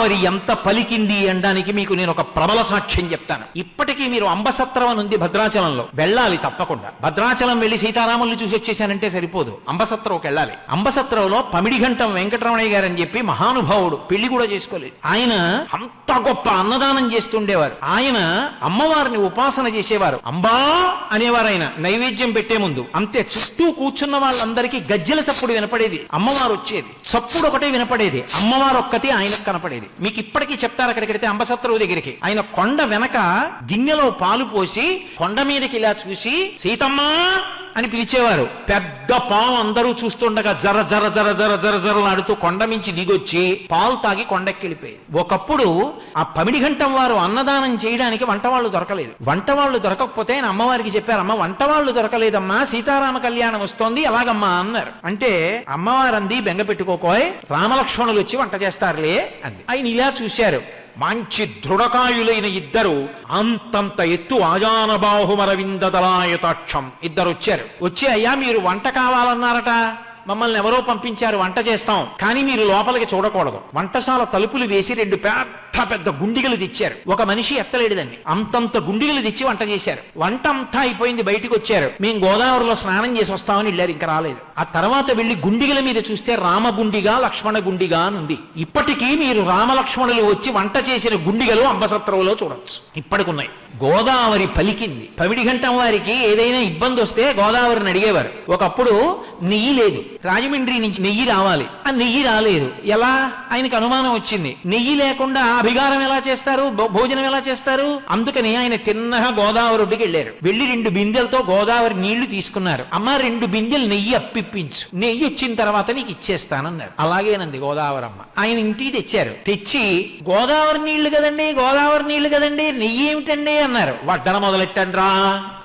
గోదావరి ఎంత పలికింది అనడానికి మీకు నేను ఒక ప్రబల సాక్ష్యం చెప్తాను. ఇప్పటికీ మీరు అంబసత్రం అని ఉంది భద్రాచలంలో, వెళ్ళాలి తప్పకుండా. భద్రాచలం వెళ్లి సీతారాముల్ని చూసి వచ్చేసానంటే సరిపోదు, అంబసత్రంకి వెళ్ళాలి. అంబసత్రంలో పమిడిఘంటం వెంకటరమణయ్య గారు అని చెప్పి మహానుభావుడు, పెళ్లి కూడా చేసుకోలేదు. ఆయన అంత గొప్ప అన్నదానం చేస్తుండేవారు. ఆయన అమ్మవారిని ఉపాసన చేసేవారు. అంబా అనేవారు ఆయన నైవేద్యం పెట్టే ముందు. అంతే, చుట్టూ కూర్చున్న వాళ్ళందరికీ గజ్జెల చప్పుడు వినపడేది, అమ్మవారు వచ్చేది. చప్పుడు ఒకటే వినపడేది, అమ్మవారు ఒక్కటి ఆయనకు కనపడేది. మీకు ఇప్పటికీ చెప్తారు, అక్కడికి అంబసత్రువు దగ్గరికి ఆయన కొండ వెనక గిన్నెలో పాలు పోసి కొండ మీదకి ఇలా చూసి సీతమ్మా అని పిలిచేవారు. పెద్ద పాము అందరూ చూస్తుండగా జర జర జర జర జర జరలాడుతూ కొండ మించి దిగొచ్చి పాలు తాగి కొండెక్కిలిపోయేది. ఒకప్పుడు ఆ పమిడిఘంటం వారు అన్నదానం చేయడానికి వంటవాళ్లు దొరకలేదు. వంటవాళ్లు దొరకకపోతే ఆయన అమ్మవారికి చెప్పారు, అమ్మ వంటవాళ్లు దొరకలేదమ్మా, సీతారామ కళ్యాణం వస్తోంది, ఎలాగమ్మా అన్నారు. అంటే అమ్మవారు అంది, బెంగ పెట్టుకోకోయ్, రామలక్ష్మణులు వచ్చి వంట చేస్తారులే అంది. ఆయన ఇలా చూశారు, మంచి దృఢకాయులైన ఇద్దరు, అంతంత ఎత్తు ఆజానబాహుమరవిందదలాయతాక్షం ఇద్దరు వచ్చారు. వచ్చి అయ్యా మీరు వంట కావాలన్నారట, మమ్మల్ని ఎవరో పంపించారు, వంట చేస్తాం, కానీ మీరు లోపలికి చూడకూడదు. వంటశాల తలుపులు వేసి 2 పెద్ద పెద్ద గుండిగలు తెచ్చారు. ఒక మనిషి ఎత్తలేడుదండి, అంతంత గుండిగలు తెచ్చి వంట చేశారు. వంట అంతా అయిపోయింది, బయటికి వచ్చారు. మేము గోదావరిలో స్నానం చేసి వస్తామని వెళ్ళారు, ఇంకా రాలేదు. ఆ తర్వాత వెళ్లి గుండిగల మీద చూస్తే రామగుండిగా లక్ష్మణ గుండిగా అని ఉంది. ఇప్పటికీ మీరు రామలక్ష్మణులు వచ్చి వంట చేసిన గుండిగలు అంబసత్రంలో చూడొచ్చు, ఇప్పటికున్నాయి. గోదావరి పలికింది. పమిడిఘంటం వారికి ఏదైనా ఇబ్బంది వస్తే గోదావరిని అడిగేవారు. ఒకప్పుడు నెయ్యి లేదు, రాజమండ్రి నుంచి నెయ్యి రావాలి, ఆ నెయ్యి రాలేదు. ఎలా? ఆయనకు అనుమానం వచ్చింది, నెయ్యి లేకుండా అభిగారం ఎలా చేస్తారు, భోజనం ఎలా చేస్తారు? అందుకని ఆయన తిన్నగా గోదావరి ఒడ్డుకి వెళ్ళారు. వెళ్లి 2 బిందెలతో గోదావరి నీళ్లు తీసుకున్నారు. అమ్మ 2 బిందెలు నెయ్యి అప్పిప్పించు, నెయ్యి వచ్చిన తర్వాత నీకు ఇచ్చేస్తానన్నారు. అలాగేనంది గోదావరమ్మ. ఆయన ఇంటికి తెచ్చారు. తెచ్చి గోదావరి నీళ్లు కదండి, గోదావరి నీళ్లు కదండి, నెయ్యి ఏమిటండి అన్నారు. వడ్డన మొదలెట్టండ్రా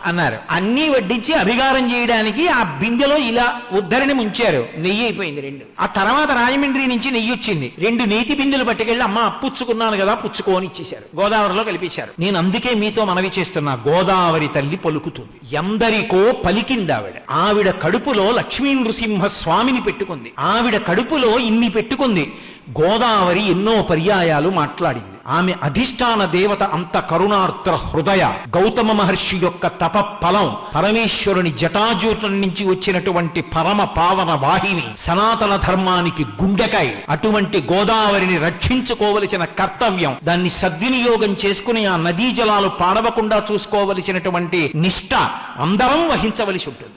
అన్నారు. అన్నీ వడ్డించి అభిగారం చేయడానికి ఆ బిందెలో ఇలా ఉద్ధరిని ముంచారు. నెయ్యి అయిపోయింది 2. ఆ తర్వాత రాజమండ్రి నుంచి నెయ్యి వచ్చింది. 2 నేతి బిందెలు పట్టుకెళ్ళి అమ్మ పుచ్చుకున్నాను కదా, పుచ్చుకోని ఇచ్చేశారు. గోదావరిలో కలిపేశారు. నేను అందుకే మీతో మనవి చేస్తున్నా, గోదావరి తల్లి పలుకుతుంది, ఎందరికో పలికింది ఆవిడ. ఆవిడ కడుపులో లక్ష్మీ నృసింహ స్వామిని పెట్టుకుంది. ఆవిడ కడుపులో ఇన్ని పెట్టుకుంది. గోదావరి ఎన్నో పర్యాయాలు మాట్లాడింది. ఆమె అధిష్టాన దేవత అంత కరుణార్ద్ర హృదయ, గౌతమ మహర్షి యొక్క తప ఫలం, పరమేశ్వరుని జటాజూటం నుంచి వచ్చినటువంటి పరమ పావన వాహిని, సనాతన ధర్మానికి గుండెకాయ. అటువంటి గోదావరిని రక్షించుకోవలసిన కర్తవ్యం, దాన్ని సద్వినియోగం చేసుకుని ఆ నదీ జలాలు పాడవకుండా చూసుకోవలసినటువంటి నిష్ఠ అందరం వహించవలసి ఉంటుంది.